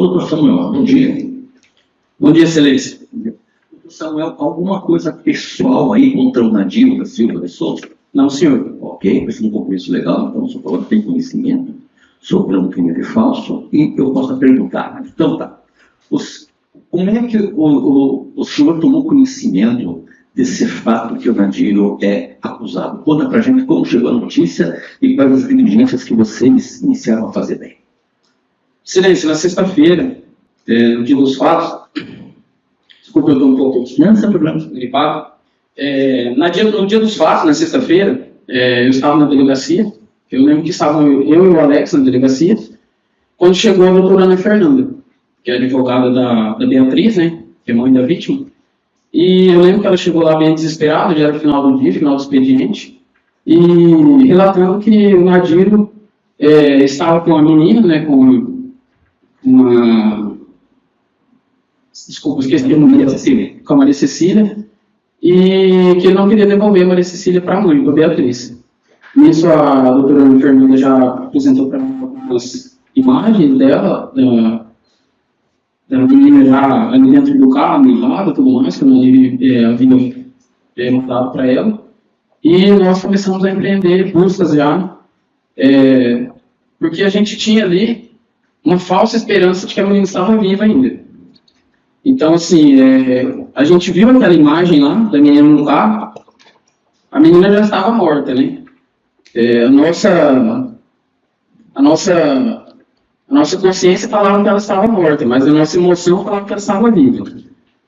Ô, doutor Samuel, bom dia. Bom dia, excelência. Doutor Samuel, alguma coisa pessoal aí contra o Nadir da Silva de Souza? Não, senhor. Ok, esse é um compromisso legal, então o senhor tem conhecimento sobre um crime falso e eu posso perguntar. Então tá. Como é que o senhor tomou conhecimento desse fato que o Nadir é acusado? Conta pra gente como chegou a notícia e quais as diligências que vocês iniciaram a fazer bem. Excelência, na sexta-feira, no dia dos fatos, desculpa, eu estou um pouco gripado. No dia dos fatos, na sexta-feira, eu estava na delegacia. Eu lembro que estavam eu e o Alex na delegacia, quando chegou a doutora Ana Fernanda, que é advogada da Beatriz, né, que é mãe da vítima. E eu lembro que ela chegou lá bem desesperada, já era final do dia, final do expediente, e relatando que o Nadir estava com a menina, né, com uma... Desculpa, esqueci o nome da Cecília. Com a Maria Cecília, e que ele não queria devolver a Maria Cecília para a mãe, para a Beatriz. Nisso, a doutora Ana Fernanda já apresentou para mim algumas imagens dela, da menina já ali dentro do carro, mirrada e tudo mais, que ele havia mandado para ela. E nós começamos a empreender buscas já, porque a gente tinha ali uma falsa esperança de que a menina estava viva ainda. Então, assim, a gente viu aquela imagem lá da menina no carro, a menina já estava morta, né? A nossa consciência falava que ela estava morta, mas a nossa emoção falava que ela estava viva.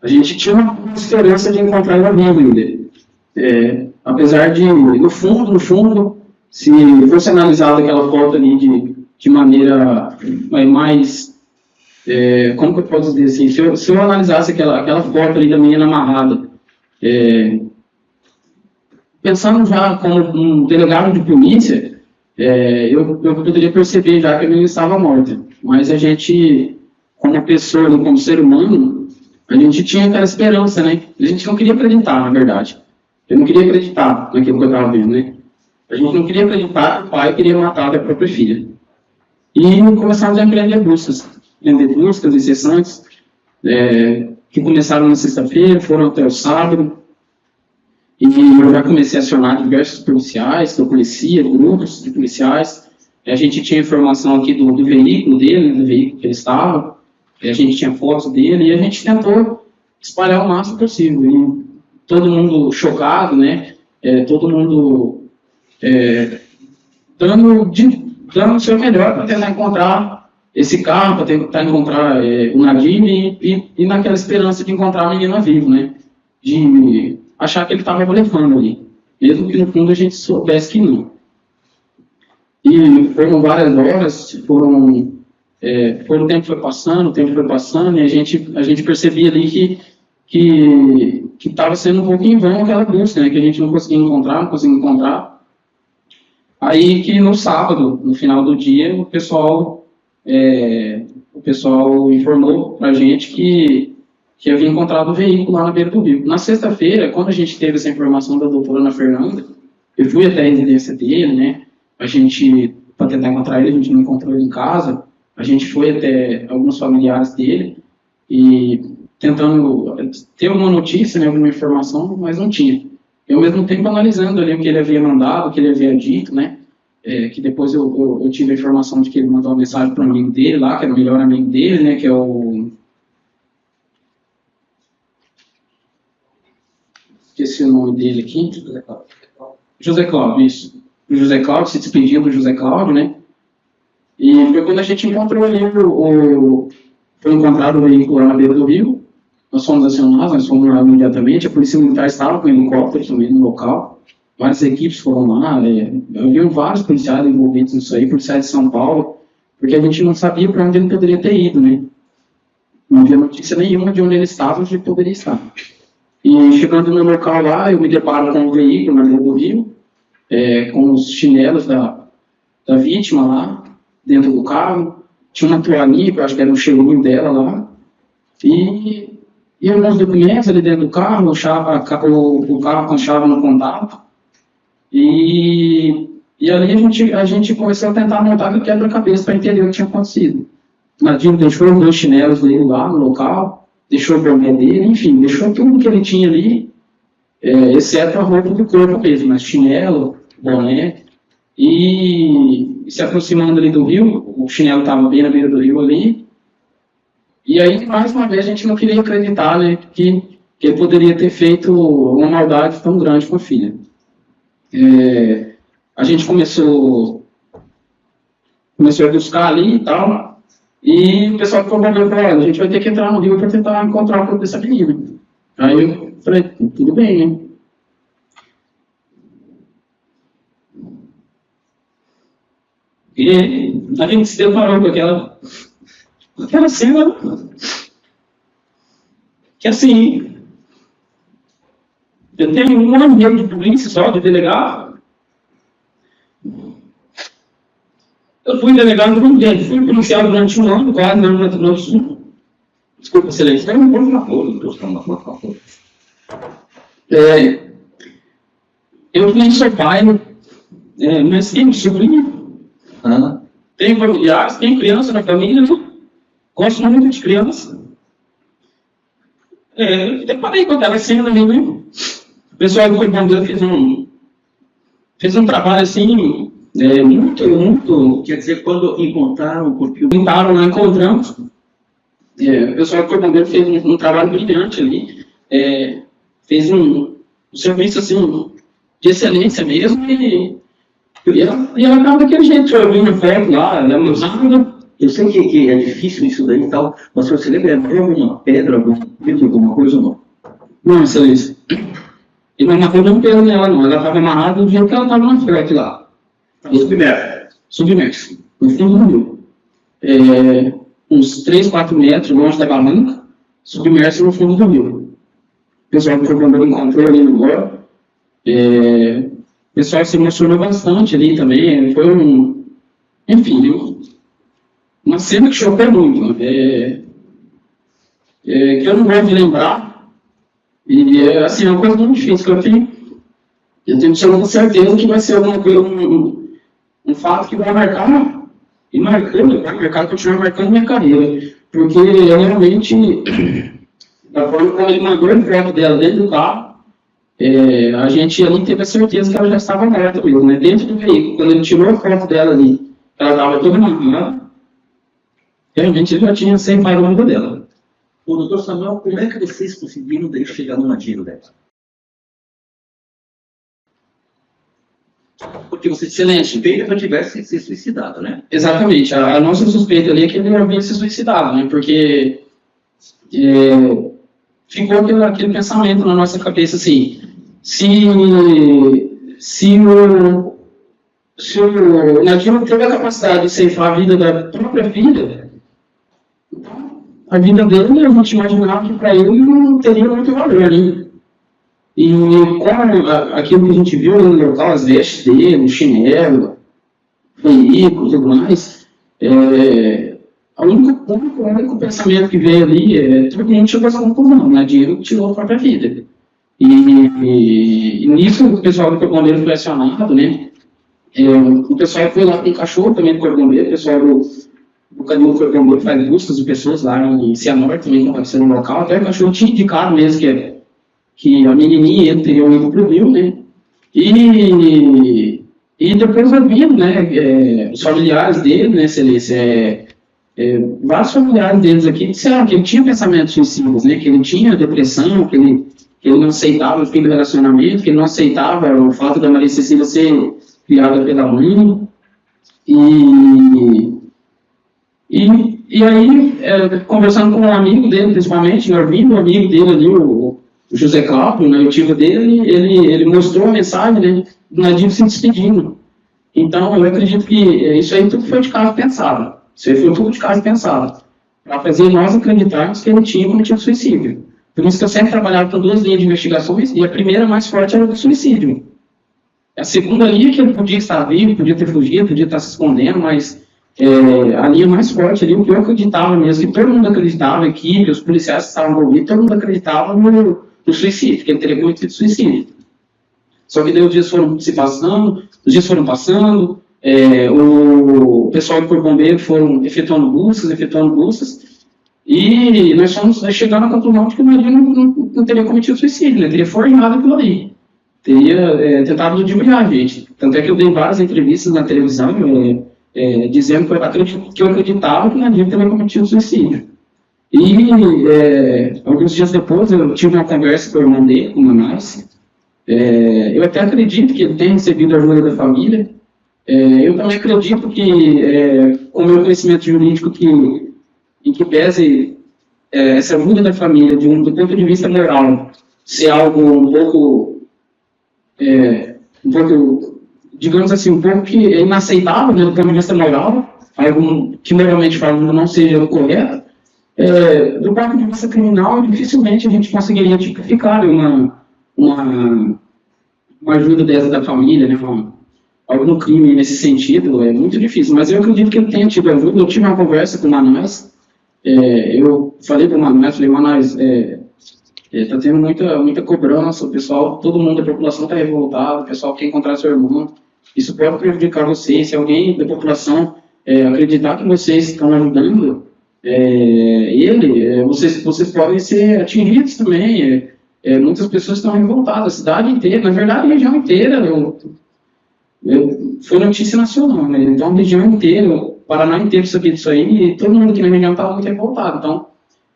A gente tinha uma esperança de encontrar ela viva ainda. Apesar de, no fundo, se fosse analisada aquela foto ali de maneira mais... como que eu posso dizer assim? Se eu analisasse aquela foto ali da menina amarrada, pensando já como um delegado de polícia, eu poderia perceber já que a menina estava morta. Mas a gente, como pessoa, como ser humano, a gente tinha aquela esperança, né? A gente não queria acreditar, na verdade. Eu não queria acreditar naquilo que eu estava vendo, né? A gente não queria acreditar que o pai queria matar a própria filha. E começamos a empreender buscas e sessões, que começaram na sexta-feira, foram até o sábado. E eu já comecei a acionar diversos policiais, que eu conhecia, grupos de policiais. A gente tinha informação aqui do veículo dele, do veículo que ele estava. A gente tinha fotos dele e a gente tentou espalhar o máximo possível. E todo mundo chocado, né? Todo mundo dando o seu melhor para tentar encontrar esse carro, para tentar encontrar o Nadir e naquela esperança de encontrar a menina viva, né? De achar que ele estava levando ali, mesmo que no fundo a gente soubesse que não. E foram várias horas, o tempo foi passando, e a gente percebia ali que estava sendo um pouco em vão aquela busca, né, que a gente não conseguia encontrar. Aí que no sábado, no final do dia, o pessoal informou para a gente que havia encontrado o veículo lá na beira do rio. Na sexta-feira, quando a gente teve essa informação da doutora Ana Fernanda, eu fui até a residência dele, né? Para tentar encontrar ele, a gente não encontrou ele em casa. A gente foi até alguns familiares dele e tentando ter alguma notícia, né, alguma informação, mas não tinha. Eu, ao mesmo tempo, analisando ali o que ele havia mandado, o que ele havia dito, né? Que depois eu tive a informação de que ele mandou uma mensagem para um amigo dele lá, que era o melhor amigo dele, né? Que é o... Esqueci o nome dele aqui. José Cláudio, isso. O José Cláudio, se despediu do José Cláudio, né? E foi quando a gente encontrou ali foi encontrado o veículo lá na beira do rio. Nós fomos acionados, nós fomos lá imediatamente. A Polícia Militar estava com helicóptero também no local. Várias equipes foram lá. Haviam vários policiais envolvidos nisso aí, policiais de São Paulo, porque a gente não sabia para onde ele poderia ter ido, né? Não havia notícia nenhuma de onde ele estava, onde ele poderia estar. E chegando no local lá, eu me deparo com o veículo na beira do rio, com os chinelos da vítima lá, dentro do carro. Tinha uma toalhinha, que eu acho que era um cheirinho dela lá. E alguns documentos ali dentro do carro, o carro com chave no contato. E ali a gente começou a tentar montar o quebra-cabeça para entender o que tinha acontecido. O Nadinho deixou os 2 chinelos dele lá no local, deixou o boné dele, enfim, deixou tudo que ele tinha ali, exceto a roupa do corpo mesmo, mas chinelo, boné, e se aproximando ali do rio, o chinelo estava bem na beira do rio ali, e aí, mais uma vez, a gente não queria acreditar, né, que ele poderia ter feito uma maldade tão grande com a filha. A gente começou a buscar ali e tal, e o pessoal ficou falando, olha, a gente vai ter que entrar no rio para tentar encontrar o corpo dessa menina. Aí eu falei, tudo bem, né? E a gente se deparou com aquela cena que, assim, eu tenho um ano de polícia só, de delegado. Eu fui delegado durante um ano, fui policial durante um ano, quase no Mato Grosso do Sul. Desculpa, excelência, não vou falar tudo. Eu nem sou pai, mas tenho sobrinho, tenho familiares, tenho criança na família, né? Gosto muito de criança. Deparei com aquela cena ali, né? O pessoal do Corpo de Bombeiro fez um trabalho assim, muito. Quer dizer, quando encontraram o corpinho. Tentaram, não encontramos. O pessoal do Corpo de Bombeiro fez um trabalho brilhante ali. Fez um serviço assim, de excelência mesmo. E ela estava daquele jeito, eu vi no foto lá, ela usava. Eu sei que é difícil isso daí e tal, mas você lembra alguma pedra, alguma coisa ou não? Não, excelência. E não matou nenhum pelo nela, não. Ela estava amarrada do jeito que ela estava na frente lá. Submerso. No fundo do rio. Uns 3, 4 metros longe da barranca, submerso no fundo do rio. O pessoal do Corpo de Bombeiro encontrou ali no lugar. O pessoal se emocionou bastante ali também. Foi enfim, uma cena que chocou muito. Que eu não vou me lembrar. E assim, é uma coisa muito difícil, que eu tenho certeza que vai ser alguma coisa, um fato que vai marcar, e vai continuar marcando minha carreira. Porque realmente, da forma como ele mandou a foto dela dentro do carro, a gente ali teve a certeza que ela já estava morta mesmo, né? Dentro do veículo, quando ele tirou a foto dela ali, ela estava toda amarrada, realmente ele já tinha ceifado a vida dela. Ô, doutor Samuel, como é que vocês conseguiram daí chegar numa tiro dessa? Porque você tinha suspeita que ela tivesse se suicidado, né? Exatamente. A nossa suspeita ali é que ele havia se suicidado, né? Porque ficou aquele pensamento na nossa cabeça assim, se o Nadinho teve a capacidade de ceifar a vida da própria filha, a vida dele, a gente imaginava que para ele não teria muito valor, né? E como aquilo que a gente viu no local, as vestes dele, o chinelo, o veículo e tudo mais, o único pensamento que veio ali todo mundo chegou a essa conclusão, né? Dinheiro tirou a própria vida. E nisso o pessoal do Corpo de Bombeiro foi acionado, né? O pessoal foi lá com o cachorro também do Corpo de Bombeiro, o pessoal do Canil do Corpo de Bombeiro faz buscas de pessoas lá em Cianorte também, que aconteceu no local, até o cachorro tinha indicado mesmo que a menininha ele teria ido para o rio, né? E depois eu vi, né, os familiares dele, né, excelência, vários familiares deles aqui disseram que ele tinha pensamentos suicidas, né, que ele tinha depressão, que ele não aceitava o fim do relacionamento, que ele não aceitava o fato da Maria Cecília ser criada pela mãe. E aí, conversando com um amigo dele, principalmente, eu vi um amigo dele ali, o José Cláudio, né, o tio dele, ele mostrou a mensagem, né, do Nadinho se despedindo. Então, eu acredito que isso aí tudo foi de caso pensado. Isso aí foi tudo de caso pensado. Para fazer nós acreditarmos que ele tinha cometido suicídio. Por isso que eu sempre trabalhava com 2 linhas de investigações, e a primeira mais forte era o do suicídio. A segunda linha é que ele podia estar vivo, podia ter fugido, podia estar se escondendo, mas a linha mais forte ali, o que eu acreditava mesmo, que todo mundo acreditava, a equipe, os policiais que estavam envolvidos, todo mundo acreditava no suicídio, que ele teria cometido suicídio. Só que daí os dias foram se passando, os dias foram passando, O pessoal do Corpo Bombeiro foram efetuando buscas, e nós fomos chegando à conclusão de que o Marinho não teria cometido suicídio, ele teria forjado aquilo ali, teria tentado ludibriar a gente. Tanto é que eu dei várias entrevistas na televisão dizendo que eu acreditava que o Marinho teria cometido suicídio. E alguns dias depois eu tive uma conversa com o irmão dele, com o Manais. Eu até acredito que ele tenha recebido a ajuda da família. Eu também acredito que, com o meu conhecimento jurídico, em que pese essa ajuda da família, do ponto de vista moral, ser algo um pouco, digamos assim, um pouco que é inaceitável, né, do ponto de vista moral, algo que moralmente falando não seja correto, do ponto de vista criminal, dificilmente a gente conseguiria tipificar uma ajuda dessa da família, né, algum crime nesse sentido, é muito difícil. Mas eu acredito que ele tenha tido ajuda. Eu tive uma conversa com o Manais, eu falei para o Manais, está tendo muita cobrança, o pessoal, todo mundo da população está revoltado, o pessoal quer encontrar seu irmão, isso pode prejudicar vocês, se alguém da população acreditar que vocês estão ajudando vocês podem ser atingidos também. Muitas pessoas estão revoltadas, a cidade inteira, na verdade a região inteira, foi notícia nacional, né? Então a região inteira, o Paraná inteiro sabia disso aí, e todo mundo aqui na região estava muito revoltado. Então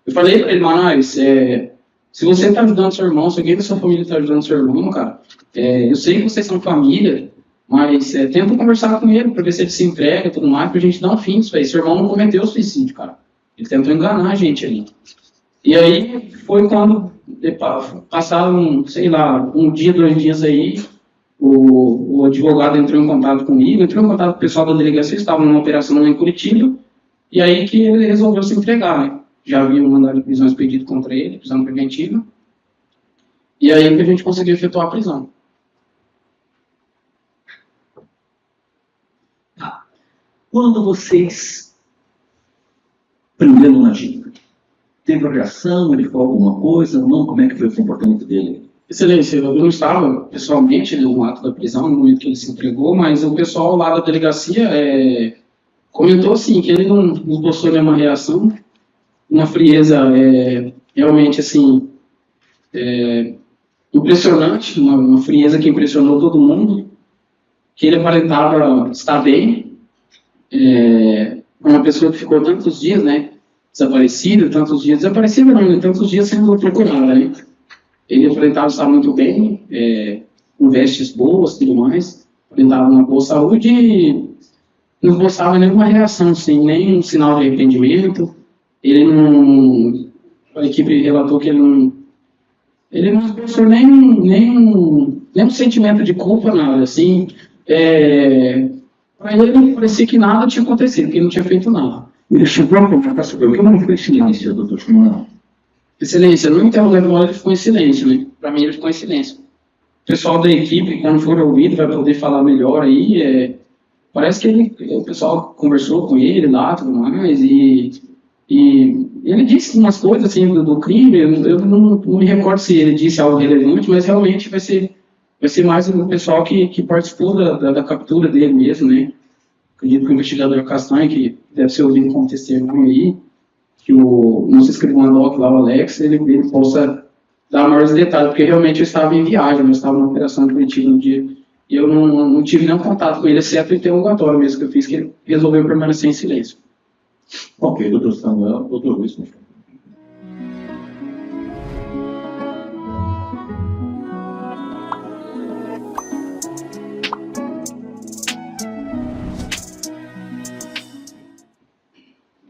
eu falei para ele, Manais, se você está ajudando seu irmão, se alguém da sua família está ajudando seu irmão, cara, eu sei que vocês são família, mas tenta conversar com ele para ver se ele se entrega e tudo mais, para a gente dar um fim nisso aí. Seu irmão não cometeu suicídio, cara, ele tentou enganar a gente ali. E aí foi quando passaram, sei lá, um dia, 2 dias aí, o advogado entrou em contato comigo, entrou em contato com o pessoal da delegacia, estava numa operação lá em Curitiba, e aí que ele resolveu se entregar, né? Já havia um mandado de prisão expedido contra ele, prisão preventiva, e aí que a gente conseguiu efetuar a prisão. Quando vocês prenderam na Giga, teve reação, ele falou alguma coisa, não? Como é que foi o comportamento dele? Excelência, eu não estava pessoalmente no ato da prisão, no momento que ele se entregou, mas o pessoal lá da delegacia comentou assim, que ele não mostrou nenhuma reação, uma frieza realmente assim, impressionante, uma frieza que impressionou todo mundo, que ele aparentava estar bem, uma pessoa que ficou tantos dias, né, desaparecida, tantos dias sendo procurada, né. Ele aparentava estar muito bem, com vestes boas e tudo mais, aparentava uma boa saúde e não mostrava nenhuma reação, assim, nem um sinal de arrependimento. A equipe relatou que ele não expressou nenhum sentimento de culpa, nada, assim. Para ele parecia que nada tinha acontecido, que ele não tinha feito nada. Ele chegou a comentar sobre o que não foi silêncio, doutor Samuel? Excelência, no interrogatório ele ficou em silêncio, né? Para mim ele ficou em silêncio. O pessoal da equipe, quando for ouvido, vai poder falar melhor aí. Parece que o pessoal conversou com ele lá, tudo mais, e ele disse umas coisas assim do crime. Eu não me recordo se ele disse algo relevante, mas realmente vai ser mais o pessoal que participou da captura dele mesmo, né? Acredito que o investigador Castanho, que deve ser ouvido como testemunho aí, que o nosso escrivão lá, o Alex, ele possa dar maiores detalhes, porque realmente eu estava em viagem, eu estava na operação de Curitiba no dia, e eu não tive nenhum contato com ele, exceto o interrogatório mesmo que eu fiz, que ele resolveu permanecer em silêncio. Ok, doutor Samuel, doutor Luiz, por favor.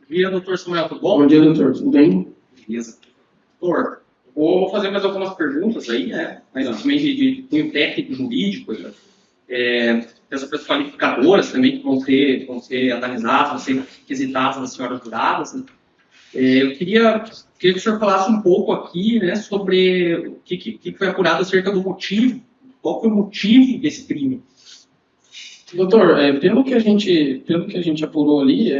Bom dia, doutor Samuel, tudo bom? Bom dia, doutor, tudo bem? Beleza. Doutor, vou fazer mais algumas perguntas aí, né? Mas também de cunho técnico, jurídico, essas qualificadoras também que vão ser analisadas, vão ser requisitadas nas senhoras juradas, né? Eu queria que o senhor falasse um pouco aqui, né, sobre o que foi apurado acerca do motivo, qual foi o motivo desse crime. Doutor, pelo que a gente apurou ali,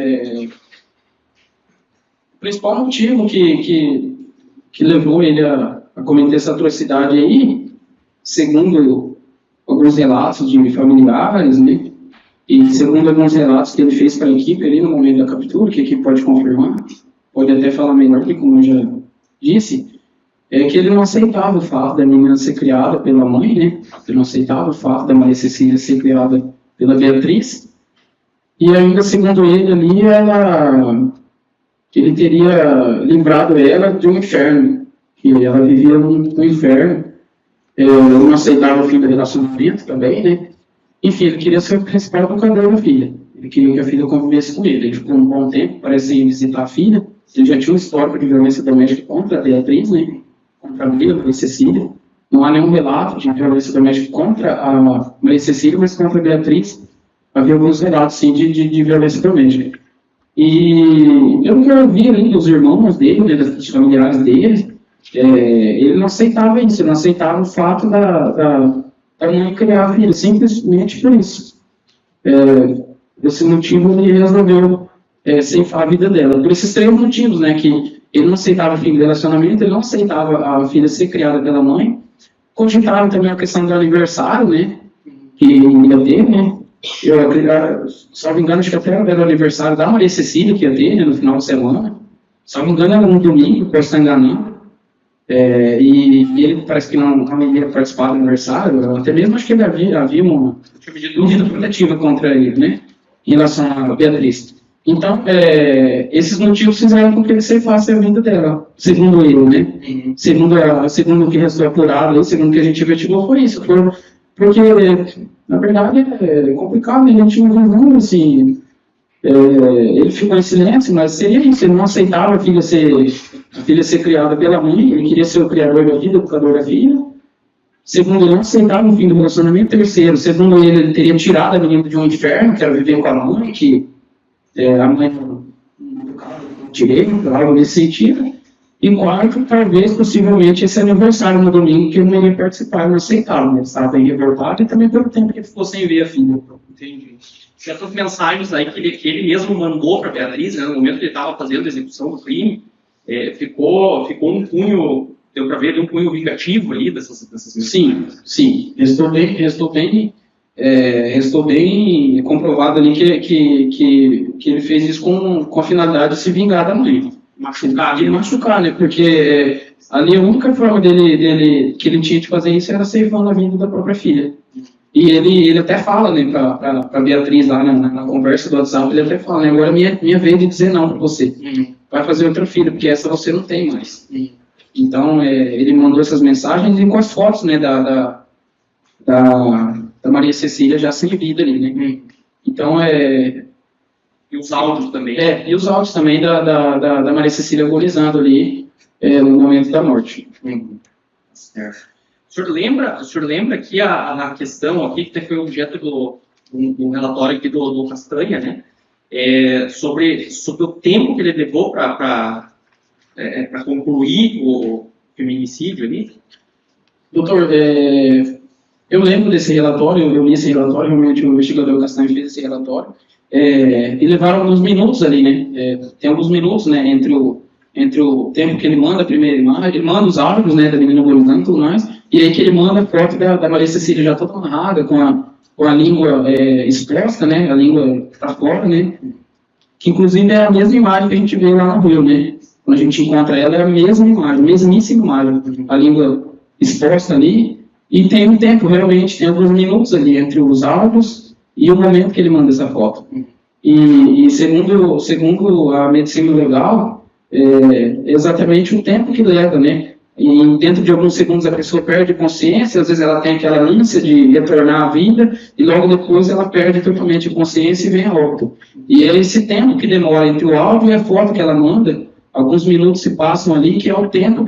o principal motivo que levou ele a cometer essa atrocidade aí, segundo alguns relatos de familiares, né, E segundo alguns relatos que ele fez para a equipe ali no momento da captura, que a equipe pode confirmar, pode até falar melhor, que como eu já disse, é que ele não aceitava o fato da menina ser criada pela mãe, né? Ele não aceitava o fato da Maria Cecília ser criada pela Beatriz. E ainda, segundo ele ali, ele teria livrado ela de um inferno, que ela vivia no inferno. Ele não aceitava o fim do relacionamento também, né? Enfim, ele queria ser o principal educador da filha. Ele queria que a filha convivesse com ele. Ele ficou um bom tempo, parece ir visitar a filha. Ele já tinha um histórico de violência doméstica contra a Beatriz, né? Contra a Maria Cecília. Não há nenhum relato de violência doméstica contra a Maria Cecília, mas contra a Beatriz havia alguns relatos, sim, de violência doméstica. E eu não vi ali dos irmãos dele, né, dos familiares dele, ele não aceitava isso, ele não aceitava o fato da mãe criar a filha, simplesmente por isso. Esse motivo ele resolveu ceifar a vida dela. Por esses três motivos, né, que ele não aceitava o fim do relacionamento, ele não aceitava a filha ser criada pela mãe, cogitava também a questão do aniversário, né, que ia ter, né. Se não me engano, acho que até era o aniversário da Maria Cecília que ia ter, né, no final de semana. Se não me engano, era no domingo, posso estar enganando. E ele parece que não iria participar do aniversário, até mesmo acho que havia uma medida protetiva contra ele, né, em relação a Beatriz. Então, esses motivos fizeram com que ele ceifasse a vida dela, segundo ele, né? Segundo o que restou apurado, segundo o que a gente investigou, foi isso. Porque, na verdade, é complicado, a gente não assim, ele ficou em silêncio, mas seria isso, ele não aceitava a filha ser criada pela mãe, ele queria ser o criador da vida, o educador da filha. Segundo, ele não aceitava o fim do relacionamento. Terceiro, segundo ele teria tirado a menina de um inferno, que era viver com a mãe, que a mãe não direito, algo nesse sentido. E quarto, talvez, possivelmente, esse aniversário no domingo que ele não ia participar, não aceitava, né? Ele estava bem revoltado e também pelo tempo que ele ficou sem ver a filha. Entendi. Certas mensagens aí que ele mesmo mandou para Beatriz, né, no momento que ele estava fazendo a execução do crime, ficou um punho, deu para ver ali um punho vingativo ali dessas mensagens. Sim. Restou bem comprovado ali que ele fez isso com a finalidade de se vingar da mãe. Machucar, né? Porque ali a única forma que ele tinha de fazer isso era ceifando a vida da própria filha. E ele até fala, né, pra Beatriz lá na conversa do WhatsApp, ele até fala, né, agora é minha vez de dizer não pra você. Vai fazer outra filha, porque essa você não tem mais. Então, ele mandou essas mensagens e com as fotos, né, da Maria Cecília já sem vida ali, né. Então, E os áudios também. E os áudios também da Maria Cecília agonizando ali no momento da morte. Certo. O senhor lembra que a questão aqui, que foi objeto do relatório aqui do Castanha, né? Sobre o tempo que ele levou para concluir o feminicídio ali? Doutor, eu lembro desse relatório, eu li esse relatório, realmente o investigador Castanha fez esse relatório. E levaram alguns minutos ali, né? Tem alguns minutos, né? Entre o tempo que ele manda a primeira imagem, ele manda os áudios, né? Da menina agonizando e tudo mais, e aí que ele manda a foto da Maria Cecília já toda amarrada, com a língua exposta, né? A língua para fora, né? Que inclusive é a mesma imagem que a gente vê lá no Rio, né? Quando a gente encontra ela, é a mesma imagem, mesmíssima imagem, a língua exposta ali, e tem um tempo, realmente, tem alguns minutos ali entre os áudios e o momento que ele manda essa foto. E segundo a medicina legal, exatamente o tempo que leva, né? E dentro de alguns segundos a pessoa perde consciência, às vezes ela tem aquela ânsia de retornar à vida, e logo depois ela perde totalmente a consciência e vem a óbito. E é esse tempo que demora entre o áudio e a foto que ela manda, alguns minutos se passam ali, que é o tempo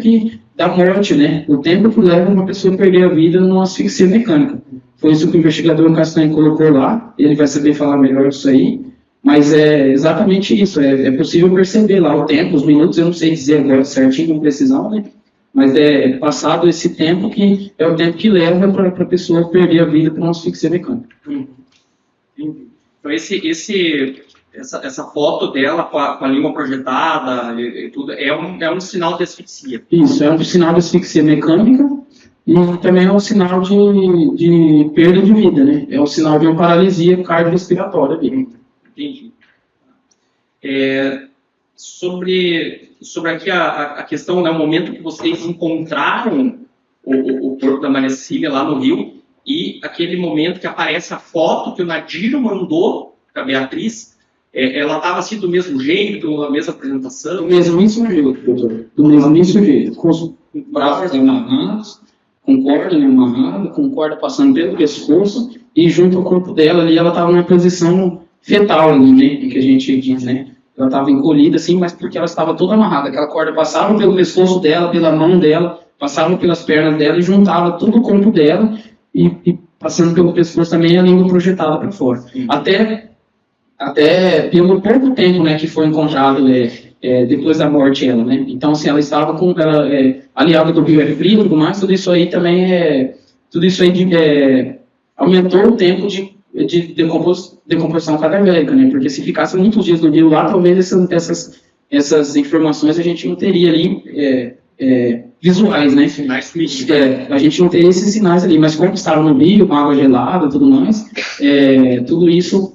da morte, né? O tempo que leva uma pessoa a perder a vida numa asfixia mecânica. Foi isso que o investigador Castanho colocou lá, ele vai saber falar melhor disso aí, mas é exatamente isso, é possível perceber lá o tempo, os minutos, eu não sei dizer agora certinho, com precisão, né? Mas passado esse tempo que é o tempo que leva para a pessoa perder a vida por uma asfixia mecânica. Então essa foto dela com a língua projetada e tudo é um sinal de asfixia. Isso, é um sinal de asfixia mecânica. E também é um sinal de perda de vida, né? É um sinal de uma paralisia cardiorrespiratória ali. Entendi. Sobre aqui a questão, né, o momento que vocês encontraram o corpo da Maria Cecília lá no Rio e aquele momento que aparece a foto que o Nadiro mandou para a Beatriz, ela estava assim do mesmo jeito, na mesma apresentação? Do mesmíssimo jeito, doutor. Do mesmíssimo jeito. Com os braços amarrados, com corda amarrada, com corda passando pelo pescoço e junto ao corpo dela ali, ela estava numa posição fetal ali, né? Que a gente diz, né? Ela estava encolhida assim, mas porque ela estava toda amarrada. Aquela corda passava pelo pescoço dela, pela mão dela, passava pelas pernas dela e juntava todo o corpo dela e passando pelo pescoço também a língua projetada para fora. Até pelo pouco tempo, né, que foi encontrado depois da morte ela, né? Então, assim, ela estava com aliada do rio frio e tudo mais, tudo isso aí também aumentou o tempo de decomposição cadavérica, né? Porque se ficasse muitos dias no rio lá, talvez essas informações a gente não teria ali visuais, né? A gente não teria esses sinais ali, mas como estava no rio, com água gelada e tudo mais, tudo isso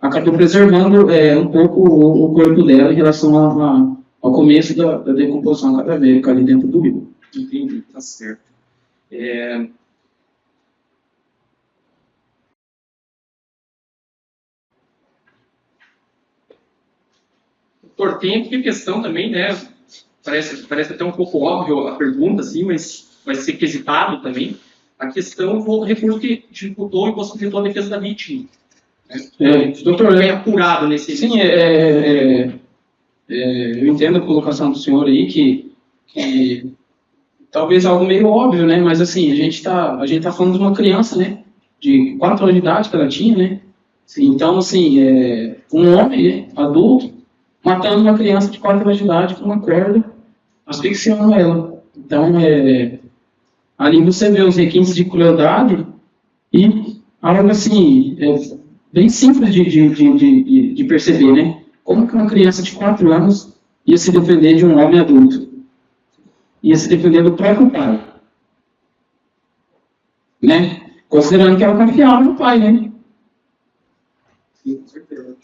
acabou preservando um pouco o corpo dela em relação ao começo da decomposição cadavérica ali dentro do rio. Entendi, tá certo. Doutor, tem aqui a questão também, né? Parece até um pouco óbvio a pergunta, assim, mas vai ser quesitado também. A questão do recurso que dificultou e possibilitou a defesa da vítima. Doutor, é apurado nesse... Sim, eu entendo a colocação do senhor aí, que talvez algo meio óbvio, né? Mas assim, a gente tá falando de uma criança, né? De 4 anos de idade que ela tinha, né? Então, assim, um homem adulto matando uma criança de 4 anos de idade com uma corda, asfixiando ela. Então, ali você vê os requintes de crueldade e algo assim, bem simples de perceber, né? Como que uma criança de 4 anos ia se defender de um homem adulto? Ia se defender do próprio pai. Né? Considerando que ela confiava no pai, né? Sim, com certeza.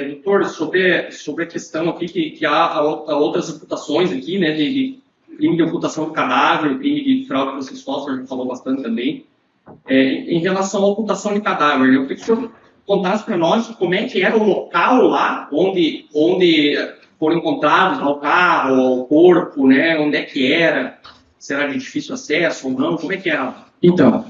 Doutor, sobre a questão aqui que há outras imputações aqui, né, de crime de ocultação do cadáver, crime de fraude processual, o senhor falou bastante também. Em relação à ocultação de cadáver, eu queria que o senhor contasse para nós como é que era o local lá onde foram encontrados o carro, o corpo, né, onde é que era, se era de difícil acesso ou não, como é que era? Então,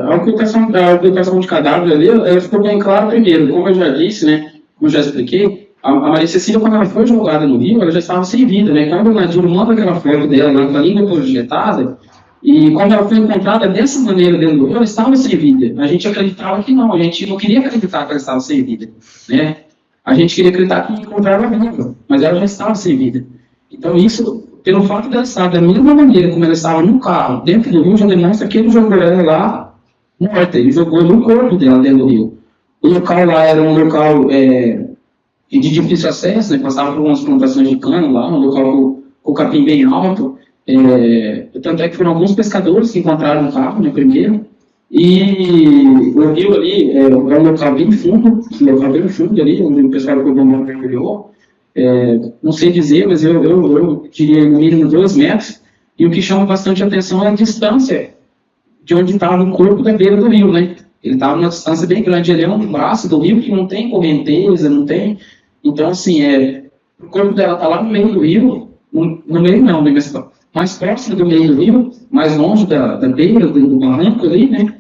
a ocultação de cadáver ali, ela ficou bem clara primeiro, como eu já disse, né, como eu já expliquei, a Maria Cecília, quando ela foi jogada no rio, ela já estava sem vida, né? Quando o Nadiro manda aquela foto dela lá com a língua projetada, e quando ela foi encontrada dessa maneira dentro do rio, ela estava sem vida. A gente acreditava que não, a gente não queria acreditar que ela estava sem vida, né? A gente queria acreditar que encontraram ela viva, mas ela já estava sem vida. Então isso, pelo fato dela estar da mesma maneira como ela estava no carro, dentro do rio, já demonstra que ele jogou ela lá morta, ele jogou no corpo dela dentro do rio. O local lá era um local de difícil acesso, né? Passava por umas plantações de cana lá, um local com o capim bem alto. Tanto é que foram alguns pescadores que encontraram o carro, né, primeiro. E o rio ali é um local bem fundo ali, onde o pessoal do Corpo mergulhou. Não sei dizer, mas eu diria no mínimo 2 metros. E o que chama bastante atenção é a distância de onde estava o corpo da beira do rio, né? Ele estava numa distância bem grande, ele é um braço do rio que não tem correnteza, não tem... Então, assim, o corpo dela está lá no meio do rio, no meio não, mas mais próximo do meio do rio, mais longe da beira, do barranco ali, né?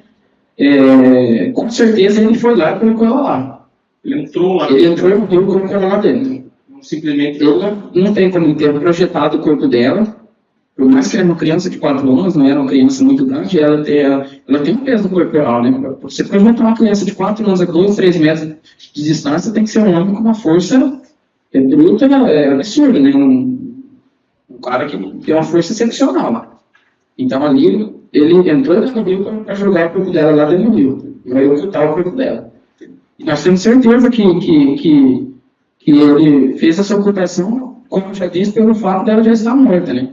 Com certeza ele foi lá e colocou ela lá. Ele entrou lá Ele entrou no rio e colocou ela lá dentro. Simplesmente... Ele não tem como ter projetado o corpo dela. Por mais que era uma criança de 4 anos, não era uma criança muito grande, ela tem um peso corporal, né? Você projetar uma criança de 4 anos a 2, 3 metros de distância, tem que ser um homem com uma força bruta, absurda, né? Um cara que tem uma força excepcional. Então ali, ele entrou no rio para jogar o corpo dela lá dentro do rio. E vai ocultar o corpo dela. E nós temos certeza que ele fez essa ocultação como eu já disse, pelo fato dela já estar morta, né?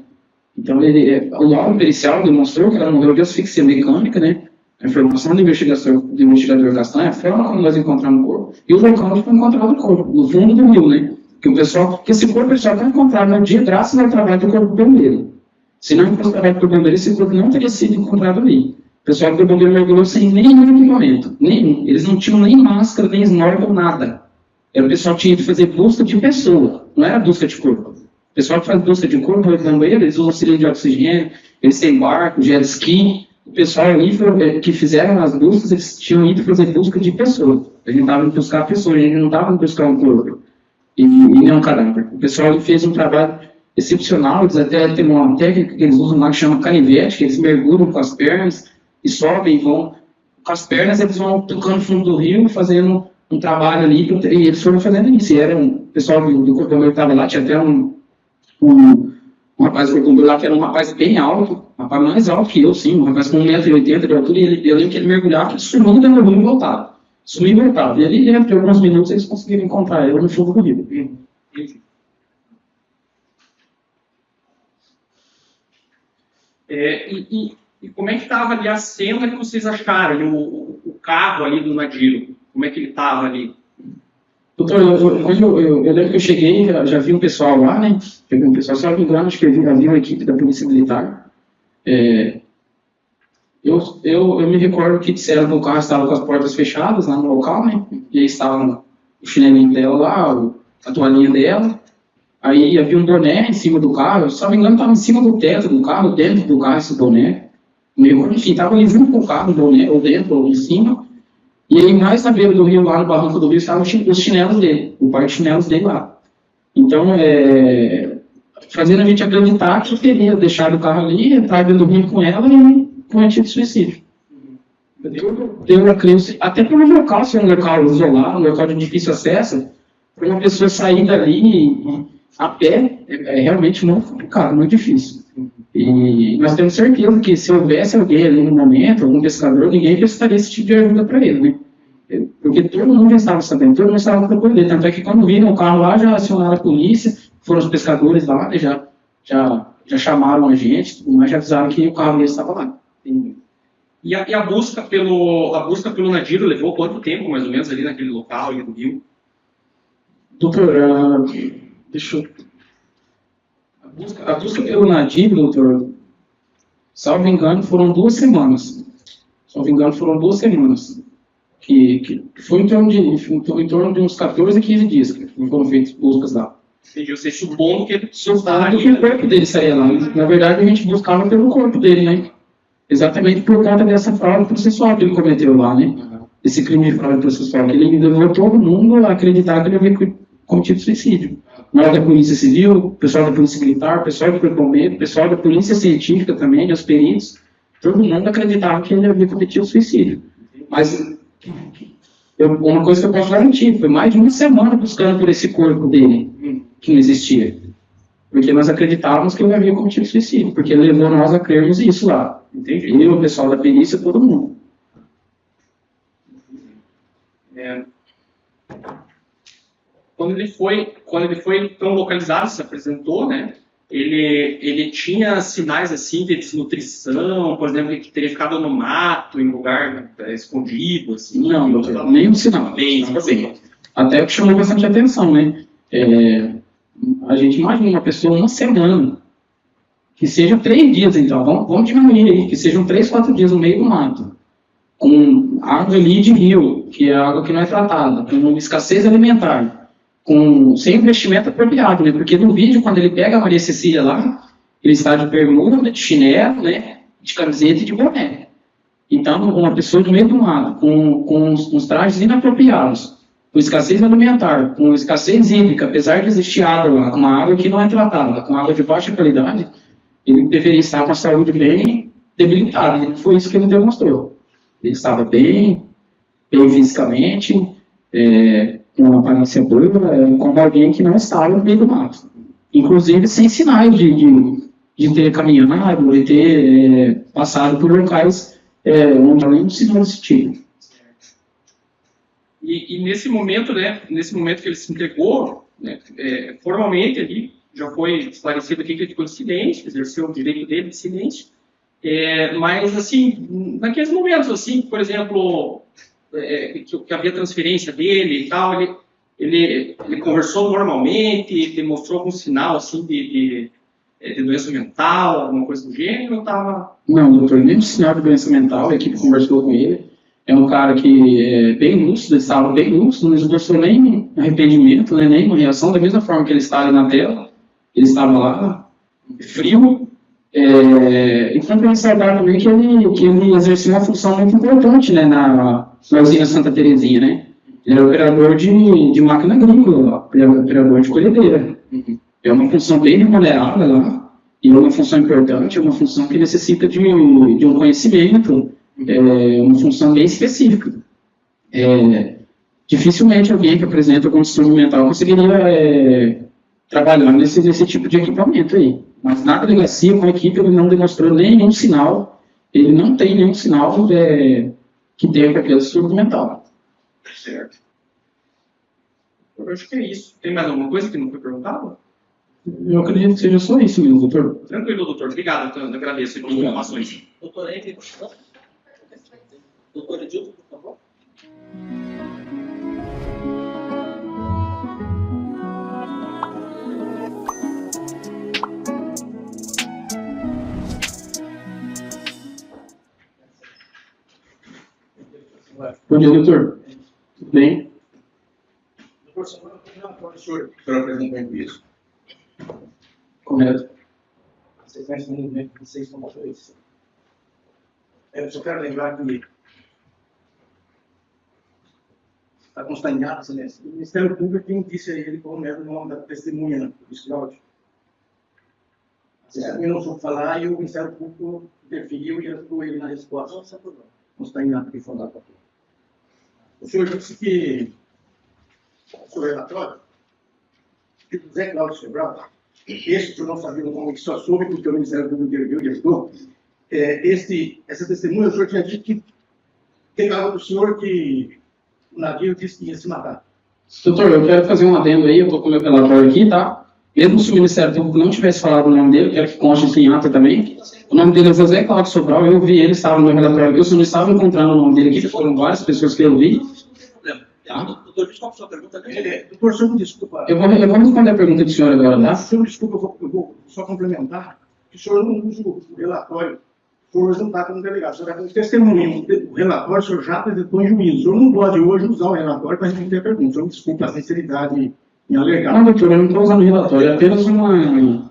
Então, o laudo pericial demonstrou que ela morreu de asfixia mecânica, né? A informação do investigador Castanha, a forma como nós encontramos o corpo, e o local onde foi encontrado o corpo, no fundo do rio, né? Que esse corpo só foi encontrado no dia graças ao trabalho do corpo bombeiro. Se não fosse o trabalho do corpo bombeiro, esse corpo não teria sido encontrado ali. O pessoal do corpo bombeiro mergulhou sem nenhum equipamento, nenhum. Eles não tinham nem máscara, nem snorkel, nada. Era o pessoal que tinha que fazer busca de pessoa, não era busca de corpo. O pessoal que faz busca de corpo, eles usam cilindro de oxigênio, eles têm barco, jet ski. O pessoal ali que fizeram as buscas, eles tinham ido fazer busca de pessoa. A gente estava indo buscar pessoas, a gente não estava indo buscar um corpo e nem um cadáver. O pessoal ali fez um trabalho excepcional, eles até têm uma técnica que eles usam lá que chama canivete, que eles mergulham com as pernas e sobem e vão. Com as pernas eles vão tocando no fundo do rio, fazendo um trabalho ali, e eles foram fazendo isso. E o pessoal do corpo bombeiro estava lá, tinha até um rapaz do corpo bombeiro lá que era um rapaz bem alto, um rapaz mais alto que eu, sim, um rapaz com 1,80 m de altura, e eu lembro que ele mergulhava, sumiu dentro do rio e voltava. Sumiu e voltava. E ali dentro de alguns minutos eles conseguiram encontrar ele no fundo do rio. E como é que estava ali a cena que vocês acharam, ali, o carro ali do Nadiro? Como é que ele estava ali? Doutor, eu lembro que eu cheguei, já vi um pessoal lá, né? Peguei um pessoal, se não me engano, acho que havia uma equipe da Polícia Militar. Eu me recordo que disseram que o carro estava com as portas fechadas lá no local, né? E aí estava o chinelinho dela lá, a toalhinha dela. Aí havia um boné em cima do carro, se não me engano, estava em cima do teto do carro, dentro do carro esse boné. Enfim, estava ali junto com o carro, o boné, ou dentro, ou em cima. E aí, mais na beira do rio, lá no barranco do rio, estavam os chinelos dele, o par de chinelos dele lá. Então, fazendo a gente acreditar que teria deixado o carro ali, entrar dentro do rio com ela e cometido suicídio. Eu acredito, até pelo local, ser um local isolado, um local de difícil acesso, para uma pessoa sair dali a pé, é realmente muito complicado, muito difícil. E nós temos certeza que se houvesse alguém ali no momento, algum pescador, ninguém precisaria esse tipo de ajuda para ele, né? Porque todo mundo já estava sabendo, todo mundo estava procurando ele. Tanto é que quando viram o carro lá, já acionaram a polícia, foram os pescadores lá, né, já chamaram a gente, mas já avisaram que o carro dele estava lá. E a busca pelo Nadiro levou quanto tempo, mais ou menos, ali naquele local, ali no rio? Doutor, deixa eu... A busca pelo Nadiro, doutor, salvo engano, foram 2 semanas. Salvo engano, foram 2 semanas. Que foi em torno de uns 14 a 15 dias que foram feitas buscas lá. Entendi, você supondo que ele o corpo dele saía lá. Na verdade, a gente buscava pelo corpo dele, né? Exatamente por conta dessa fraude processual que ele cometeu lá, né? Esse crime de fraude processual. Que ele levou todo mundo a acreditar que ele havia cometido suicídio. Nós da Polícia Civil, pessoal da Polícia Militar, pessoal do Corpo Bombeiro, pessoal da Polícia Científica também, os peritos, todo mundo acreditava que ele havia cometido suicídio. Mas uma coisa que eu posso garantir, foi mais de 1 semana buscando por esse corpo dele, que não existia. Porque nós acreditávamos que ele havia cometido suicídio, porque ele levou nós a crermos isso lá. Entendi. Eu, o pessoal da perícia, todo mundo. Quando ele foi então localizado, se apresentou, né? Ele tinha sinais assim de desnutrição, por exemplo, que teria ficado no mato, em lugar escondido, assim. Não, doutor, nenhum sinal. Até que chamou bastante atenção, né? A gente imagina uma pessoa 1 semana, que seja 3 dias, então, vamos diminuir aí, que sejam 3, 4 dias no meio do mato, com água ali de rio, que é água que não é tratada, com escassez alimentar, sem investimento apropriado, né? Porque no vídeo, quando ele pega a Maria Cecília lá, ele está de bermuda, de chinelo, né? De camiseta e de boné. Então, uma pessoa do meio do mato, com uns trajes inapropriados, com escassez alimentar, com escassez hídrica, apesar de existir água lá, com uma água que não é tratada, com água de baixa qualidade, ele deveria estar com a saúde bem debilitada. E foi isso que ele demonstrou. Ele estava bem fisicamente, com uma aparência boa, como alguém que não estava no meio do mato. Inclusive sem sinais de ter caminhado, de ter passado por locais onde além do sinal desse tipo. E nesse momento, né, que ele se entregou, né, formalmente ali, já foi esclarecido aqui que ele ficou de silêncio, exerceu o direito dele de silêncio. Mas, assim, naqueles momentos, assim, por exemplo, que havia transferência dele e tal, ele conversou normalmente, demonstrou algum sinal, assim, de doença mental, alguma coisa do gênero, ou estava... Não, doutor, nenhum sinal de doença mental, a equipe conversou com ele. É um cara que é bem lúcido, ele estava bem lúcido, não esboçou nem arrependimento, né, nem uma reação, da mesma forma que ele está ali na tela, ele estava lá, frio. E foi ressaltar também que ele exercia uma função muito importante, né, na usina Santa Terezinha, né? Ele era operador de máquina agrícola, operador de colhedeira. É uma função bem remunerada lá, e é uma função importante, é uma função que necessita de um conhecimento, uma função bem específica. Dificilmente alguém que apresenta algum distúrbio mental conseguiria trabalhar nesse tipo de equipamento aí. Mas na delegacia, com a equipe, ele não demonstrou nenhum sinal, ele não tem nenhum sinal que tenha qualquer distúrbio mental. Certo. Eu acho que é isso. Tem mais alguma coisa que não foi perguntada? Eu acredito que seja só isso mesmo, doutor. Tranquilo, doutor. Obrigado, eu agradeço as informações. Doutor Henrique, doutor Edilson, por favor. Bom dia, doutor. Tudo bem? Doutor Samuel, o senhor apresentou isso. Correto. Vocês vão no movimento 26.2. Eu só quero lembrar que está constagnado, o Ministério Público quem disse a ele qual era o nome da testemunha, Luiz Cláudio. Vocês também não soube falar e o Ministério Público interferiu e ajudou ele na resposta. Constagnado aqui falando para tudo. O senhor disse que o seu relatório, que o José Cláudio Sobral, esse que eu não sabia como que só soube porque o Ministério Público interviu e ajudou, essa testemunha, o senhor tinha dito que declarou do senhor que o navio disse que ia se matar. Doutor, eu quero fazer um adendo aí, eu estou com o meu relatório aqui, tá? Mesmo se o Ministério Público não tivesse falado o nome dele, eu quero que conste isso em ata também. O nome dele é José Cláudio Sobral, eu vi ele, estava no meu relatório aqui, eu só não estava encontrando o nome dele aqui, foram várias pessoas que eu vi. Doutor, desculpa a sua pergunta. Doutor, senhor, desculpa. Eu vou responder a pergunta do senhor agora, tá? Senhor, desculpa, eu vou só complementar, que o senhor não usa o relatório, o senhor hoje não está como delegado, o senhor está como testemunho. O relatório o senhor já apresentou em juízo. O senhor não pode hoje usar o relatório para responder a pergunta. O senhor desculpa a sinceridade em alegar. Não, doutor, eu não estou usando o relatório, é apenas uma...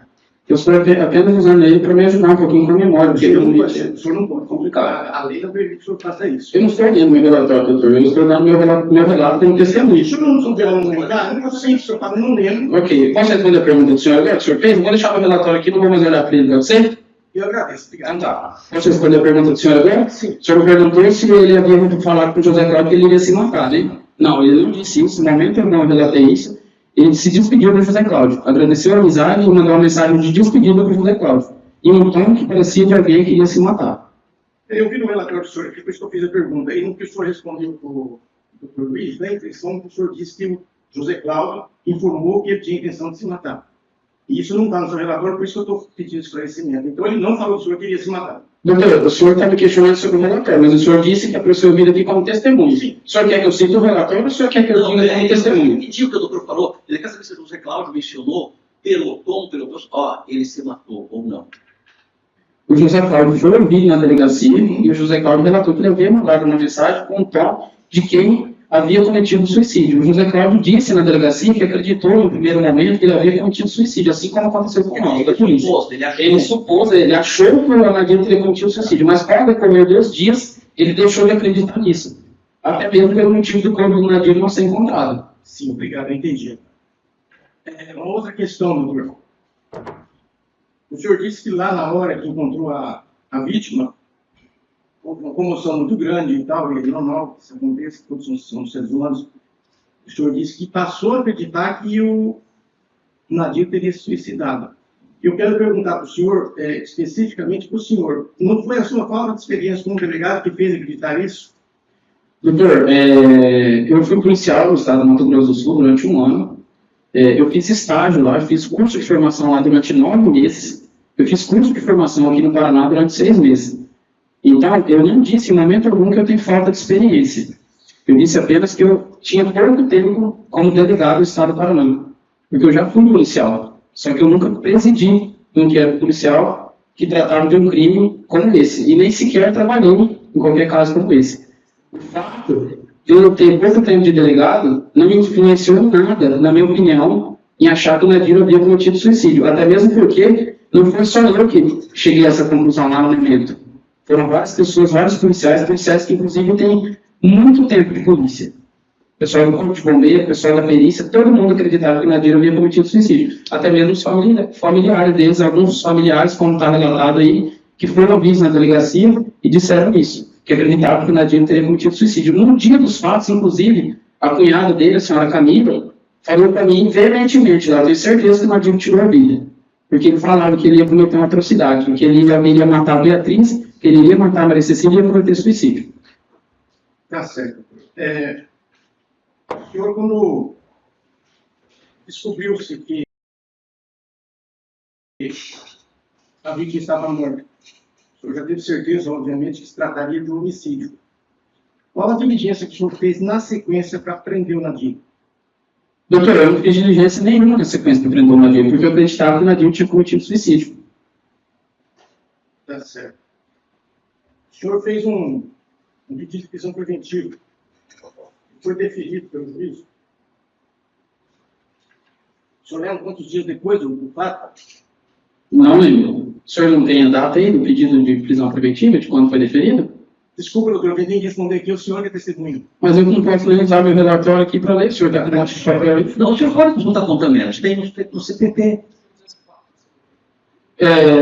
Eu estou apenas usando ele para me ajudar um pouquinho com a memória. Porque O senhor não pode complicar. A lei não permite que o senhor faça isso. eu não estou lendo meu relatório, doutor, eu estou dando meu relato como testemunho. O senhor não está vendo lembrar? Não sei se o senhor está não lendo. Ok, posso responder a pergunta do senhor agora, que o senhor fez? Vou deixar meu relatório aqui, não vou mais olhar para ele para você. Eu agradeço, obrigado. Então tá. Posso responder a pergunta do senhor agora? Sim. O senhor perguntou se ele havia falado com o José Cláudio que ele iria se matar, né? Não, ele não disse isso, no momento eu não relatei isso. Ele se despediu do José Cláudio, agradeceu a amizade e mandou uma mensagem de despedida para o José Cláudio. E um tom que parecia de alguém que ia se matar. Eu vi no relatório do senhor aqui, por isso que eu fiz a pergunta. E no que o senhor respondeu para o Dr. Luiz, na intenção que o senhor disse que o José Cláudio informou que ele tinha intenção de se matar. E isso não está no seu relatório, por isso que eu estou pedindo esclarecimento. Então ele não falou que o senhor queria se matar. Doutor, o senhor está me questionando sobre o relatório, mas o senhor disse que é para o senhor vir aqui como testemunho. Sim. O senhor quer que eu cite o relatório ou o senhor quer que eu diga como testemunho? Entendi o que o doutor falou. Ele quer saber se o José Cláudio mencionou pelo tom, ele se matou ou não. O José Cláudio foi ouvido na delegacia e o José Cláudio relatou que ele havia mandado uma mensagem com o tom de quem havia cometido suicídio. O José Cláudio disse na delegacia que acreditou no primeiro momento que ele havia cometido suicídio, assim como aconteceu com nós, da polícia. Ele achou que o Anadinho teria cometido suicídio, mas ao decorrer dos dias, ele deixou de acreditar nisso. Até mesmo pelo motivo do corpo do Anadinho não ser encontrado. Sim, obrigado, eu entendi. Uma outra questão, doutor. O senhor disse que lá na hora que encontrou a vítima, houve uma comoção muito grande e tal, e é normal que isso aconteça, todos são seres humanos. O senhor disse que passou a acreditar que o Nadir teria se suicidado. Eu quero perguntar para o senhor, especificamente para o senhor, não foi a sua falta de experiência como delegado que fez acreditar isso? Doutor, eu fui policial no estado do Mato Grosso do Sul durante um ano. Eu fiz estágio lá, eu fiz curso de formação lá durante 9 meses. Eu fiz curso de formação aqui no Paraná durante 6 meses. Então, eu não disse em momento algum que eu tenho falta de experiência. Eu disse apenas que eu tinha pouco tempo como delegado do Estado do Paraná. Porque eu já fui policial. Só que eu nunca presidi um inquérito policial que tratava de um crime como esse. E nem sequer trabalhei em qualquer caso como esse. O fato de eu ter pouco tempo de delegado não me influenciou nada, na minha opinião, em achar que o Nadir havia cometido suicídio. Até mesmo porque não foi só eu que cheguei a essa conclusão lá no momento. Foram várias pessoas, vários policiais que inclusive têm muito tempo de polícia. Pessoal do Corpo de Bombeiro, pessoal da perícia, todo mundo acreditava que o Nadir havia cometido suicídio. Até mesmo os familiares deles, alguns familiares, como está relatado aí, que foram ouvidos na delegacia e disseram isso, que acreditavam que o Nadir teria cometido suicídio. No dia dos fatos, inclusive, a cunhada dele, a senhora Camila, falou para mim veementemente, eu tenho certeza que o Nadir tirou a vida. Porque ele falava que ele ia cometer uma atrocidade, que ele iria matar a Beatriz, que ele iria matar a Maria Cecília e ia cometer suicídio. Tá certo. O senhor, quando descobriu-se que a vítima estava morta, o senhor já teve certeza, obviamente, que se trataria de um homicídio. Qual a diligência que o senhor fez na sequência para prender o Nadir? Doutor, eu não fiz diligência nenhuma na sequência para prender o Nadir, porque eu acreditava que o Nadir tinha cometido suicídio. Tá certo. O senhor fez um pedido de prisão preventiva. Foi deferido pelo juiz. O senhor lembra quantos dias depois do fato? Não lembro. O senhor não tem a data aí do pedido de prisão preventiva, de quando foi deferido? Desculpa, doutor, eu tentei responder aqui, o senhor é testemunha. Mas eu não posso nem usar meu relatório aqui para ler, o senhor está com esse papel aí. Não, o senhor pode não está contando ela, tem no CPP.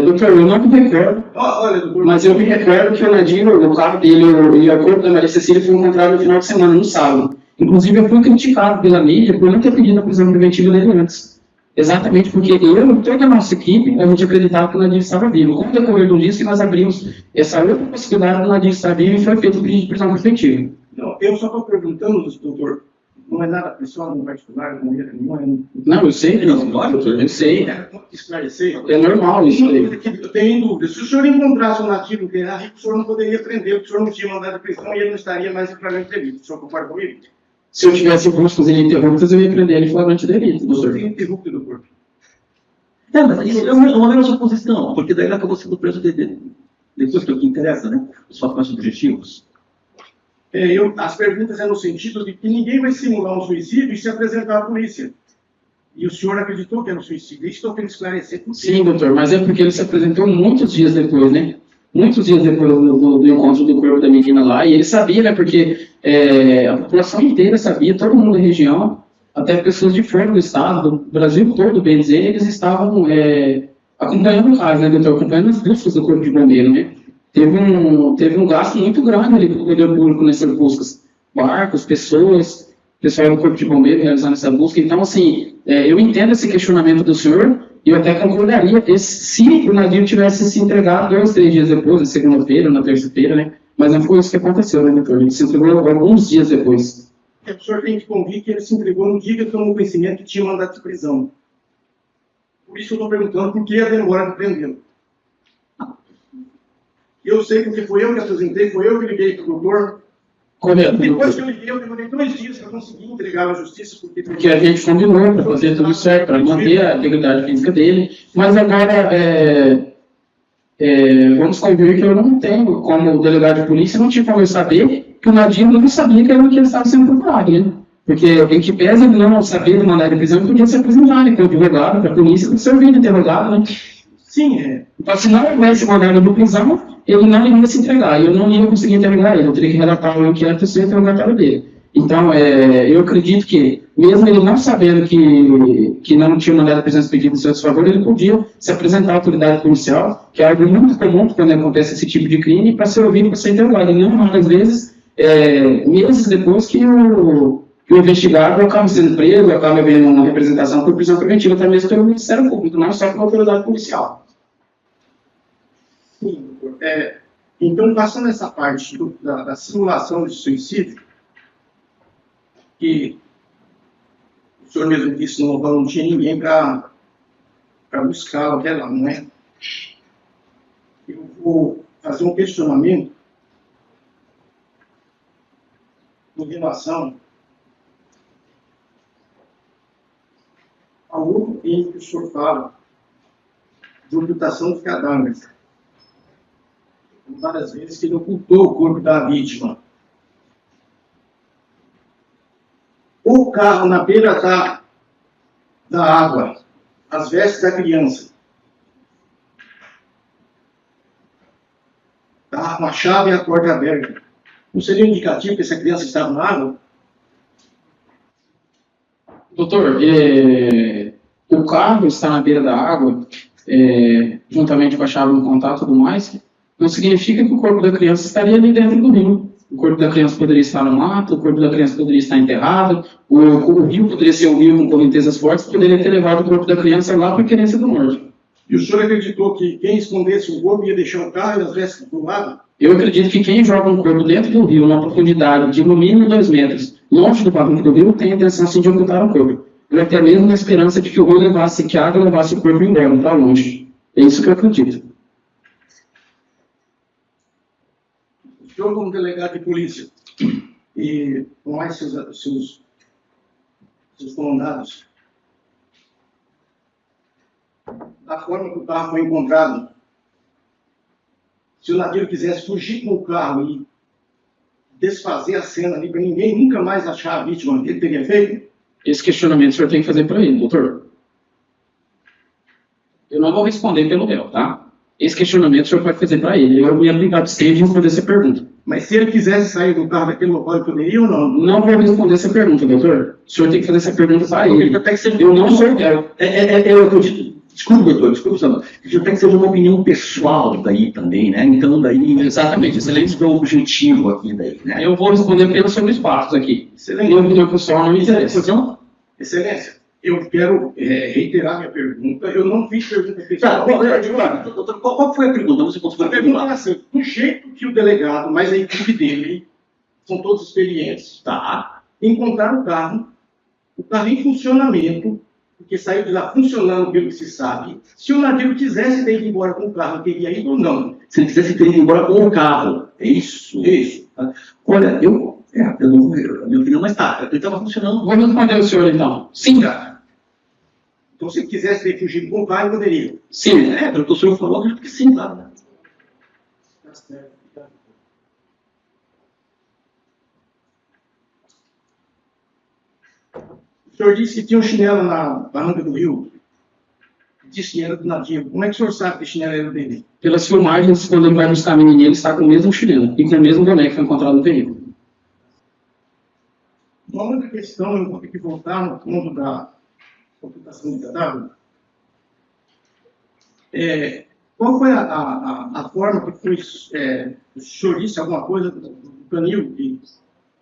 Doutor, eu não me recordo, Olha, doutor, mas eu me recordo que o Nadir, o carro dele e a corpo da Maria Cecília foi encontrado no final de semana, no sábado. Inclusive, eu fui criticado pela mídia por não ter pedido a prisão preventiva dele antes. Exatamente porque eu e toda a nossa equipe, a gente acreditava que o Nadir estava vivo. Com o decorrer do dia, que nós abrimos essa outra possibilidade do Nadir estar vivo e foi feito o pedido de prisão preventiva. não, eu só estou perguntando, doutor, não é nada pessoal, não particular, não é nenhuma. Não, eu sei, doutor, eu sei. Esclarecer. É normal isso aí. Eu tenho dúvida. Se o senhor encontrasse um nativo em Terra, o senhor não poderia prender, porque o senhor não tinha mandado de prisão e ele não estaria mais em flagrante delito. O senhor concorda comigo? Se eu tivesse buscas ininterruptas, eu ia prender ele em flagrante delito, doutor. Você interrupto, doutor. Mas isso é uma mesma suposição, porque daí ele acabou sendo preso depois, que é o que interessa, né? Os fatos mais subjetivos. As perguntas é no sentido de que ninguém vai simular um suicídio e se apresentar à polícia. E o senhor acreditou que era um suicídio. Isso que eu quero esclarecer. Sim, doutor, mas é porque ele se apresentou muitos dias depois, né? Muitos dias depois do encontro do corpo da menina lá, e ele sabia, né? Porque a população inteira sabia, todo mundo da região, até pessoas de fora do estado, do Brasil todo, bem dizer, eles estavam acompanhando o caso, né, doutor? Acompanhando as buscas do corpo de bombeiro, né? Teve um gasto muito grande ali com o poder público nessas buscas. Barcos, pessoas, pessoal do corpo de bombeiro realizando essa busca. Então, assim, eu entendo esse questionamento do senhor e eu até concordaria se o Nadir tivesse se entregado 2, 3 dias depois, na segunda-feira, na terça-feira, né? Mas não foi isso que aconteceu, né, doutor? Ele se entregou alguns dias depois. O senhor tem que convir que ele se entregou no dia que ele tomou conhecimento que tinha mandado de prisão. Por isso eu estou perguntando por que a demora de prendê-lo. Eu sei porque foi eu que apresentei, foi eu que liguei para o doutor. Correto. Depois que eu liguei, eu demorei 2 dias para conseguir entregar à justiça. Porque a gente combinou para fazer tudo certo, para manter a integridade física dele. Mas agora, vamos convir que eu não tenho, como delegado de polícia, não tinha como eu saber que o Nadir não sabia que ele estava sendo procurado, né? Porque em que pese ele não saber do mandado de prisão, ele podia se apresentar, né? Com o advogado, para a polícia, para servir de interrogado, né? Sim, Então, se não houvesse mandado de prisão, ele não iria se entregar, eu não ia conseguir interrogar ele, eu teria que relatar o inquérito e ser interrogatório dele. Então, eu acredito que, mesmo ele não sabendo que não tinha mandado a prisão expedida em seu desfavor, ele podia se apresentar à autoridade policial, que é algo muito comum quando acontece esse tipo de crime, para ser ouvido, para ser interrogado. E não, às vezes, meses depois que o investigado acaba sendo preso, acaba havendo uma representação por prisão preventiva, até mesmo pelo Ministério Público, não só pela autoridade policial. sim. Então, passando essa parte da simulação de suicídio, que O senhor mesmo disse no local não tinha ninguém para buscá-lo até lá, não é? Eu vou fazer um questionamento em relação ao outro crime que o senhor fala, de ocultação de cadáveres. Várias vezes que ele ocultou o corpo da vítima. O carro na beira da água, as vestes da criança, tá? Com a chave e a porta aberta. Não seria indicativo que essa criança estava na água? Doutor, o carro está na beira da água, juntamente com a chave no contato e tudo mais, não significa que o corpo da criança estaria ali dentro do rio. O corpo da criança poderia estar no mato, o corpo da criança poderia estar enterrado, o rio poderia ser um rio com correntezas fortes, poderia ter levado o corpo da criança lá para a Querência do Norte. E o senhor acreditou que quem escondesse o corpo ia deixar o carro e as vestes do lado? Eu acredito que quem joga um corpo dentro do rio, numa profundidade de no mínimo 2 metros, longe do barranco do rio, tem a intenção sim de ocultar o corpo. Eu até mesmo na esperança de que o rio levasse, que a água levasse o corpo embora, para longe. É isso que eu acredito. O senhor, como delegado de polícia, e com mais seus comandados, da forma que o carro foi encontrado, se o navio quisesse fugir com o carro e desfazer a cena ali para ninguém nunca mais achar a vítima, ele teria feito? Esse questionamento o senhor tem que fazer para ele, doutor. Eu não vou responder pelo réu, tá? Esse questionamento o senhor pode fazer para ele. Eu me obrigado a ser de responder essa pergunta. Mas se ele quisesse sair do carro daquele local, ele poderia ou não? Não vou responder essa pergunta, doutor. O senhor tem que fazer essa pergunta para ele. Eu não sou réu. Eu acredito. Desculpe, doutor, desculpe, senador. Eu tenho que ser uma opinião pessoal daí também, né? Então, daí. Exatamente, Excelente é o objetivo aqui daí, né? Eu vou responder apenas sobre os fatos aqui. Excelente. Minha opinião pessoal não me interessa. Excelência, eu quero reiterar minha pergunta. Eu não fiz pergunta Tá, pessoal. doutor, qual foi a pergunta? Você A conseguiu pergunta é perguntar? assim: do jeito que o delegado, mas a equipe dele, são todos experientes, Tá. encontraram o carro em funcionamento, porque saiu de lá funcionando pelo que se sabe. Se o navio quisesse ter ido embora com o carro, teria ido ou não? Se ele quisesse ter ido embora com o carro. É isso? Isso. Tá? Olha, eu não, a minha opinião, mas tá, ele estava funcionando. Vou responder ao senhor então. Sim. Então, se ele quisesse ter fugido com o carro, poderia. Sim, pelo que o senhor falou, acredito que sim, claro. Né? Tá certo. O senhor disse que tinha um chinelo na barranca do rio. Disse que era do navio. Como é que o senhor sabe que o chinelo era dele? Pelas filmagens, quando ele vai buscar a menininha, ele está com o mesmo chinelo e com o mesmo boné que foi encontrado no veículo. Uma outra questão, eu vou ter que voltar no ponto da ocultação de cadáver. Qual foi a forma que foi, o senhor disse alguma coisa do canil que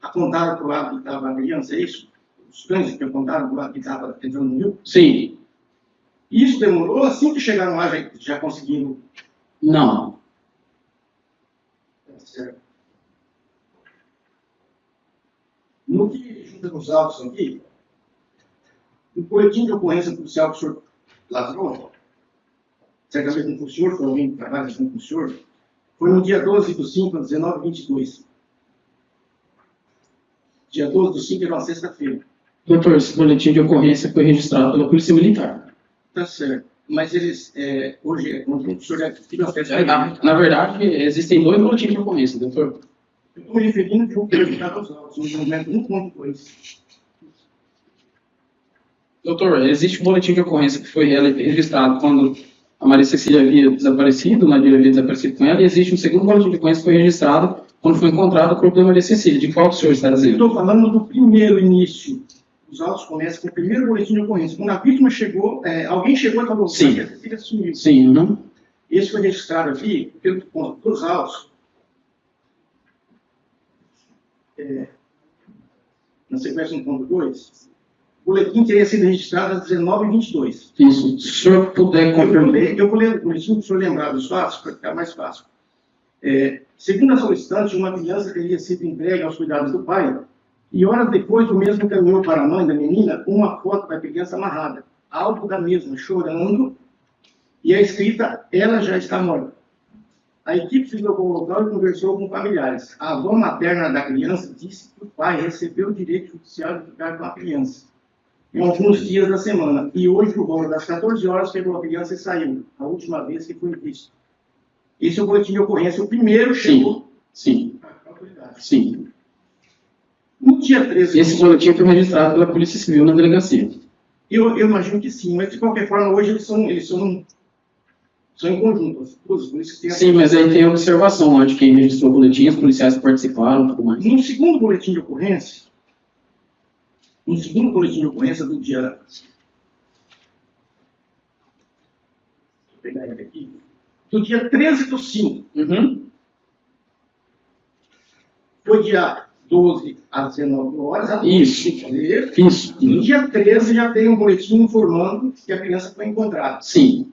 apontaram para o lado que estava a criança, é isso? Os cães que apontaram para o lado que estava entrando no rio? Sim. Isso demorou, assim que chegaram lá, já conseguiram? Não. Certo. No que junta com os autos aqui, no boletim de ocorrência policial que o senhor lavrou, certamente não foi o senhor, foi alguém que trabalha junto com o senhor, foi no dia 12/5, às 19h22. Dia 12/5 era uma sexta-feira. Doutor, esse boletim de ocorrência foi registrado pela Polícia Militar. Tá certo. Mas eles, hoje, o senhor já teve acesso a ele. Na verdade, existem 2 boletins de ocorrência, doutor. Eu estou me referindo de um prejudicado aos autos, no momento 1.2. Doutor, existe um boletim de ocorrência que foi registrado quando a Maria Cecília havia desaparecido, o Nadir havia desaparecido com ela, e existe um segundo boletim de ocorrência que foi registrado quando foi encontrado o corpo da Maria Cecília. De qual o senhor está Eu dizendo? estou falando do primeiro início. Os autos começam com o primeiro boletim de ocorrência. Quando a vítima chegou, alguém chegou e falou Sim. que a Cecília sumiu. Sim, não? Esse foi registrado aqui pelo ponto dos autos. Na sequência 1.2, o boletim teria sido registrado às 19h22. Isso. Se o senhor puder confirmar. Eu vou ler o boletim para o senhor lembrar dos fatos, para ficar mais fácil. Segundo a solicitante, uma criança teria sido entregue aos cuidados do pai E horas depois, o mesmo caminhou para a mãe da menina com uma foto da criança amarrada, alto da mesma, chorando, e a escrita, ela já está morta. A equipe se deslocou ao local e conversou com familiares. A avó materna da criança disse que o pai recebeu o direito judicial de ficar com a criança em alguns dias da semana. E hoje, por volta das 14 horas, pegou a criança e saiu. A última vez que foi visto. Esse é o boletim de ocorrência. O primeiro chegou Sim, à autoridade. sim. No dia 13... Esse boletim foi registrado pela Polícia Civil na delegacia. Eu imagino que sim, mas de qualquer forma, hoje eles são em conjunto. As polícias têm Sim, mas aí tem a observação lá de quem registrou o boletim, os policiais que participaram e tudo mais. No segundo boletim de ocorrência, do dia... Vou pegar ele aqui. Do dia 13/5. Uhum. Foi dia 12 às 19 horas. Isso. Isso. No dia 13 já tem um boletim informando que a criança foi encontrada. Sim.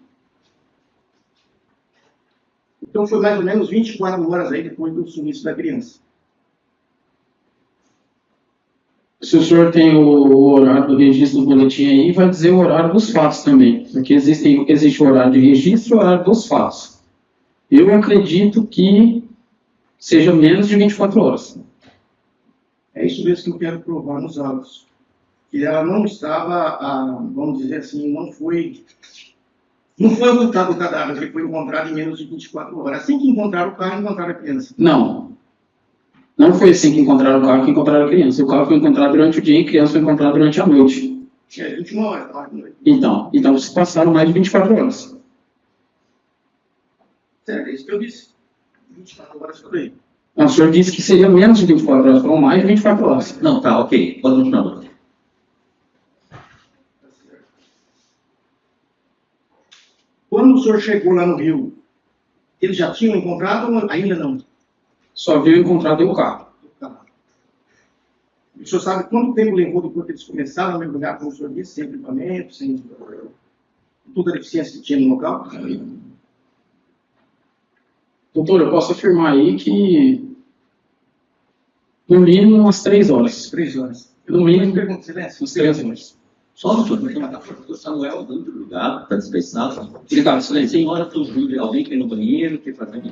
Então foi mais ou menos 24 horas aí depois do sumiço da criança. Se o senhor tem o horário do registro do boletim aí, vai dizer o horário dos fatos também. Porque existe o horário de registro e o horário dos fatos. Eu acredito que seja menos de 24 horas. É isso mesmo que eu quero provar nos autos. Que ela não estava, vamos dizer assim, não foi ocultado o cadáver, ele foi encontrado em menos de 24 horas. Assim que encontraram o carro, encontraram a criança. Não. Não foi assim que encontraram o carro que encontraram a criança. O carro foi encontrado durante o dia e a criança foi encontrada durante a noite. É 21 horas, estava de noite. Então se passaram mais de 24 horas. Certo, é isso que eu disse. 24 horas por aí. Não, o senhor disse que seria menos de 24 horas, foram mais de 24 horas. Não, tá, ok. Pode continuar, doutor. Quando o senhor chegou lá no Rio, eles já tinham encontrado ou ainda não? Só viu encontrado o carro. O senhor sabe quanto tempo levou depois que eles começaram a mergulhar, como o senhor disse, sem equipamento, sem toda a deficiência que tinha no local? Doutor, eu posso afirmar aí que no mínimo umas 3 horas. 3 horas. No mínimo Pergunta, silêncio. umas 3 horas. Só, doutor, o Samuel dando lugar, está dispensado. Obrigado, silêncio. Senhora, alguém que ir no banheiro, que fazer.